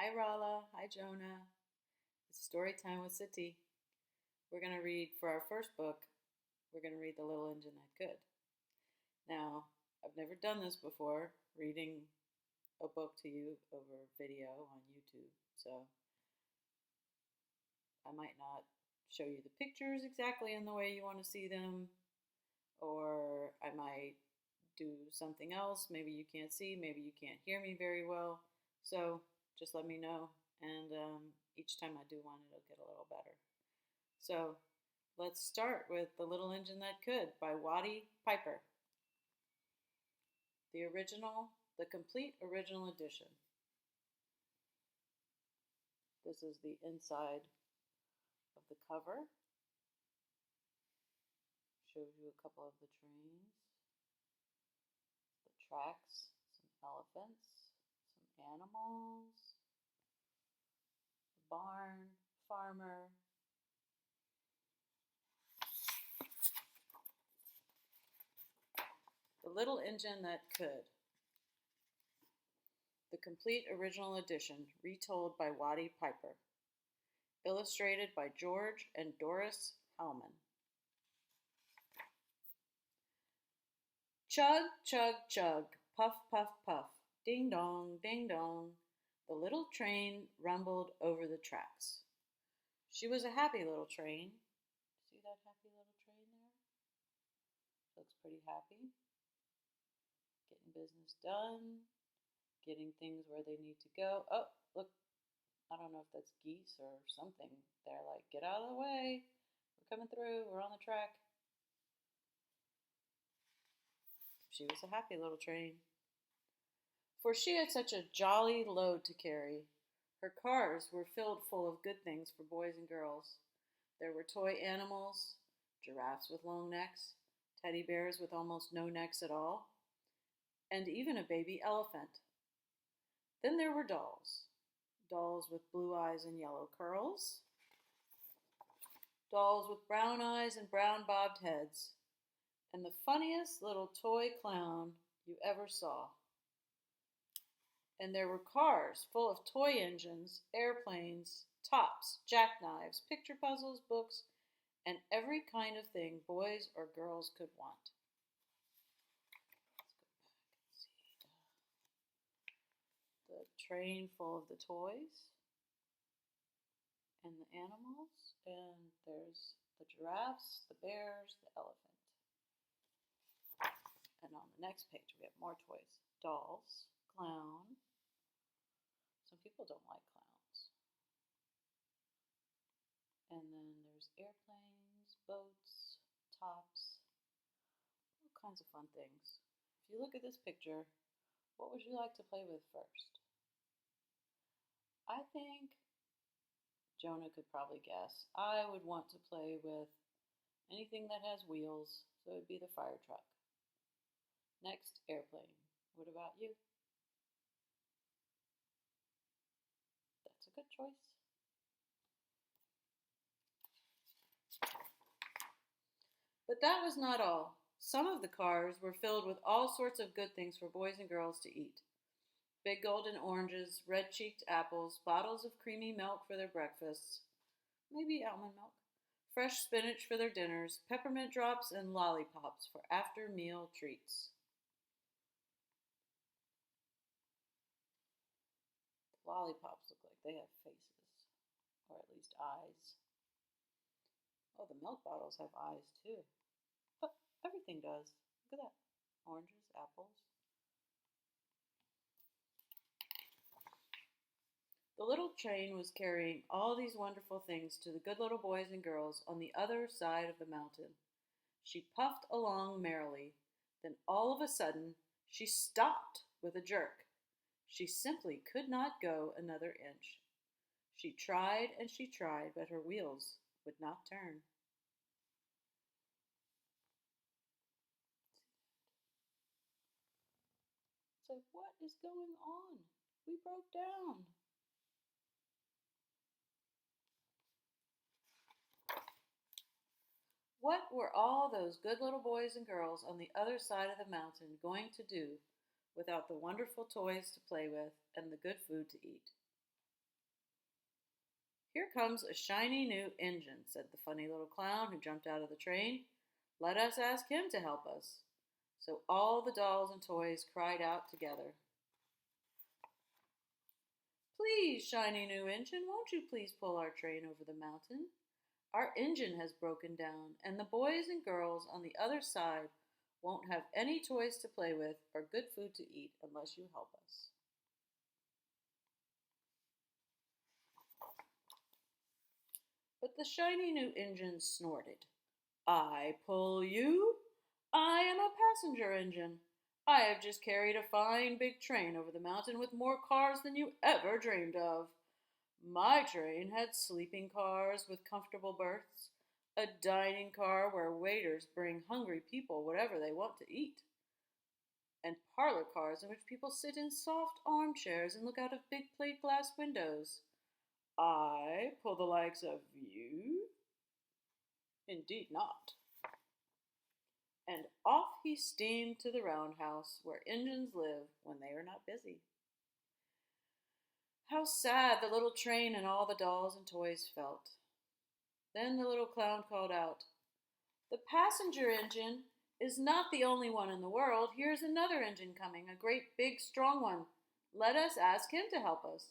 Hi Rala, hi Jonah. It's Storytime with City. We're going to read for our first book. We're going to read The Little Engine That Could. Now, I've never done this before, reading a book to you over video on YouTube. So I might not show you the pictures exactly in the way you want to see them, or I might do something else. Maybe you can't see, maybe you can't hear me very well. So just let me know, and each time I do one, it'll get a little better. So let's start with The Little Engine That Could by Watty Piper. The complete original edition. This is the inside of the cover. Shows you a couple of the trains, the tracks, some elephants, some animals, the barn, farmer. The Little Engine That Could. The complete original edition, retold by Watty Piper. Illustrated by George and Doris Howman. Chug, chug, chug, puff, puff, puff, ding dong, ding dong. The little train rumbled over the tracks. She was a happy little train. See that happy little train there? Looks pretty happy. Getting business done, getting things where they need to go. Oh, look, I don't know if that's geese or something. They're like, get out of the way. We're coming through. We're on the track. She was a happy little train. For she had such a jolly load to carry. Her cars were filled full of good things for boys and girls. There were toy animals, giraffes with long necks, teddy bears with almost no necks at all, and even a baby elephant. Then there were dolls. Dolls with blue eyes and yellow curls. Dolls with brown eyes and brown bobbed heads. And the funniest little toy clown you ever saw. And there were cars full of toy engines, airplanes, tops, jackknives, picture puzzles, books, and every kind of thing boys or girls could want. Let's go back and see the train full of the toys and the animals, and there's the giraffes, the bears, the elephant. And on the next page we have more toys. Dolls, clown. Some people don't like clowns. And then there's airplanes, boats, tops, all kinds of fun things. If you look at this picture, what would you like to play with first? I think Jonah could probably guess. I would want to play with anything that has wheels, so it would be the fire truck. Next, airplane. What about you? That's a good choice. But that was not all. Some of the cars were filled with all sorts of good things for boys and girls to eat. Big golden oranges, red-cheeked apples, bottles of creamy milk for their breakfasts, maybe almond milk, fresh spinach for their dinners, peppermint drops, and lollipops for after-meal treats. The lollipops look like they have faces, or at least eyes. Oh, the milk bottles have eyes too. But everything does. Look at that. Oranges, apples. The little train was carrying all these wonderful things to the good little boys and girls on the other side of the mountain. She puffed along merrily. Then all of a sudden, she stopped with a jerk. She simply could not go another inch. She tried and she tried, but her wheels would not turn. So, what is going on? We broke down. What were all those good little boys and girls on the other side of the mountain going to do without the wonderful toys to play with and the good food to eat? Here comes a shiny new engine, said the funny little clown who jumped out of the train. Let us ask him to help us. So all the dolls and toys cried out together. Please, shiny new engine, won't you please pull our train over the mountain? Our engine has broken down, and the boys and girls on the other side won't have any toys to play with or good food to eat unless you help us. But the shiny new engine snorted. I pull you? I am a passenger engine. I have just carried a fine big train over the mountain with more cars than you ever dreamed of. My train had sleeping cars with comfortable berths, a dining car where waiters bring hungry people whatever they want to eat, and parlor cars in which people sit in soft armchairs and look out of big plate glass windows. I pull the likes of you? Indeed not. And off he steamed to the roundhouse where engines live when they are not busy. How sad the little train and all the dolls and toys felt. Then the little clown called out, The passenger engine is not the only one in the world. Here's another engine coming, a great big strong one. Let us ask him to help us.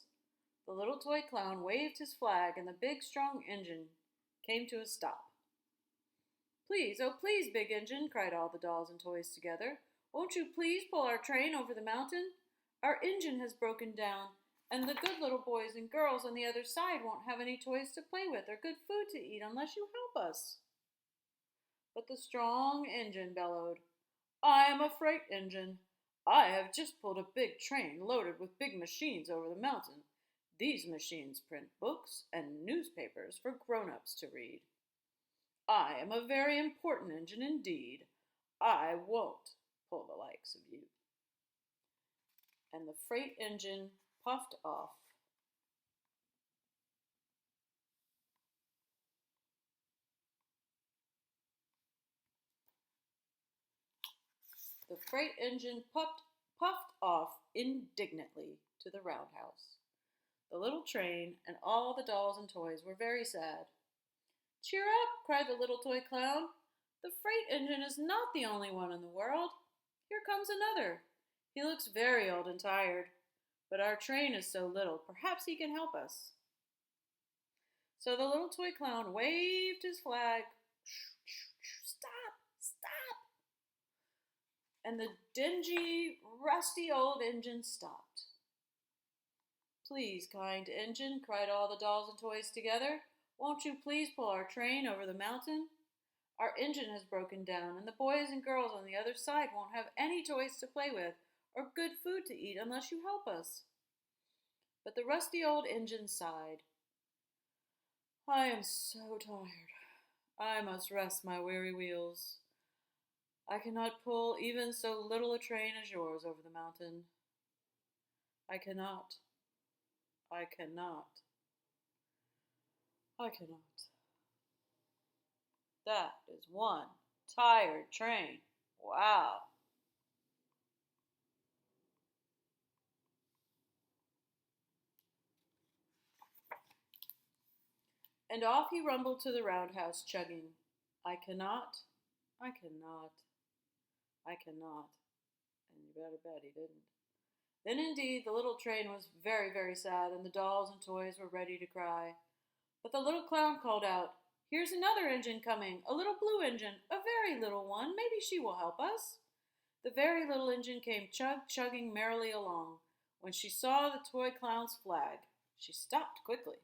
The little toy clown waved his flag and the big strong engine came to a stop. Please, oh please, big engine, cried all the dolls and toys together. Won't you please pull our train over the mountain? Our engine has broken down, and the good little boys and girls on the other side won't have any toys to play with or good food to eat unless you help us. But the strong engine bellowed, I am a freight engine. I have just pulled a big train loaded with big machines over the mountain. These machines print books and newspapers for grown-ups to read. I am a very important engine indeed. I won't pull the likes of you. And the freight engine puffed off. The freight engine puffed off indignantly to the roundhouse. The little train and all the dolls and toys were very sad. Cheer up, cried the little toy clown. The freight engine is not the only one in the world. Here comes another. He looks very old and tired, but our train is so little, perhaps he can help us. So the little toy clown waved his flag. Stop, stop. And the dingy, rusty old engine stopped. Please, kind engine, cried all the dolls and toys together. Won't you please pull our train over the mountain? Our engine has broken down, and the boys and girls on the other side won't have any toys to play with or good food to eat unless you help us. But the rusty old engine sighed. I am so tired. I must rest my weary wheels. I cannot pull even so little a train as yours over the mountain. I cannot. I cannot. I cannot. That is one tired train. Wow. And off he rumbled to the roundhouse, chugging, I cannot, I cannot, I cannot. And you better bet he didn't. Then indeed the little train was very, very sad, and the dolls and toys were ready to cry. But the little clown called out, Here's another engine coming, a little blue engine, a very little one. Maybe she will help us. The very little engine came chugging merrily along. When she saw the toy clown's flag, she stopped quickly.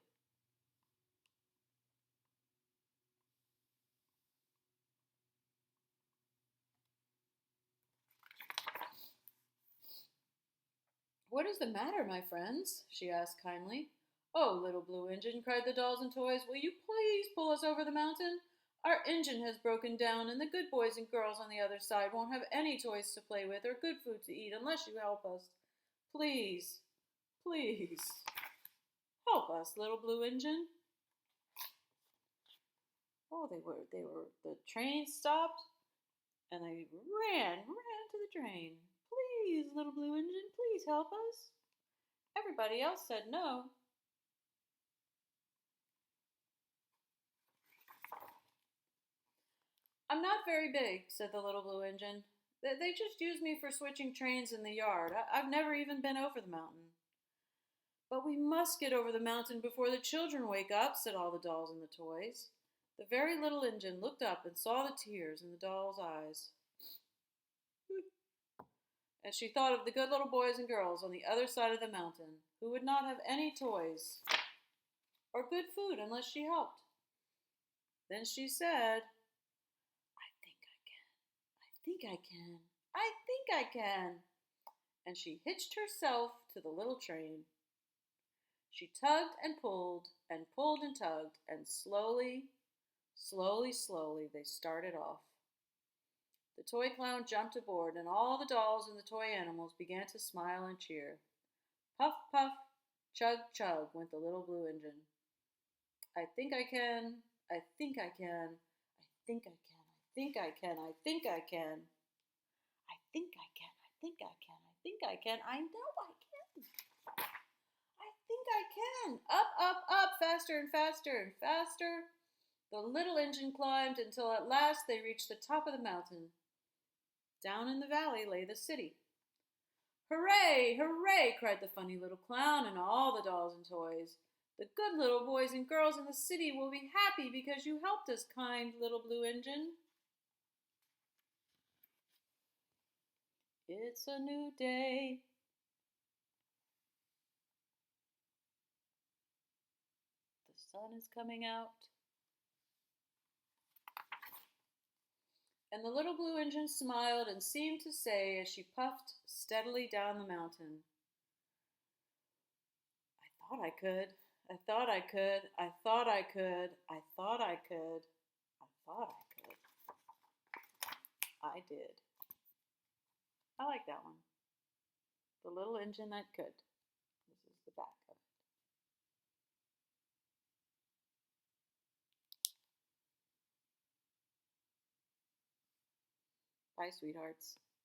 What is the matter, my friends? She asked kindly. Oh, little blue engine, cried the dolls and toys, will you please pull us over the mountain? Our engine has broken down, and the good boys and girls on the other side won't have any toys to play with or good food to eat unless you help us. Please, please, help us, little blue engine. Oh, the train stopped, and they ran to the train. Please, little blue engine, please help us. Everybody else said no. I'm not very big, said the little blue engine. They just use me for switching trains in the yard. I've never even been over the mountain. But we must get over the mountain before the children wake up, said all the dolls and the toys. The very little engine looked up and saw the tears in the doll's eyes. And she thought of the good little boys and girls on the other side of the mountain who would not have any toys or good food unless she helped. Then she said, I think I can. I think I can. I think I can. And she hitched herself to the little train. She tugged and pulled and pulled and tugged, and slowly, slowly, slowly they started off. The toy clown jumped aboard, and all the dolls and the toy animals began to smile and cheer. Puff, puff, chug, chug went the little blue engine. I think I can. I think I can. I think I can. I think I can. I think I can. I think I can. I think I can. I think I can. I know I can. I think I can. Up, up, up, faster and faster and faster. The little engine climbed until at last they reached the top of the mountain. Down in the valley lay the city. Hooray, hooray, cried the funny little clown and all the dolls and toys. The good little boys and girls in the city will be happy because you helped us, kind little blue engine. It's a new day. The sun is coming out. And the little blue engine smiled and seemed to say as she puffed steadily down the mountain, I thought I could. I thought I could. I thought I could. I thought I could. I thought I could. I did. I like that one. The little engine that could. This is the back of it. Bye, sweethearts.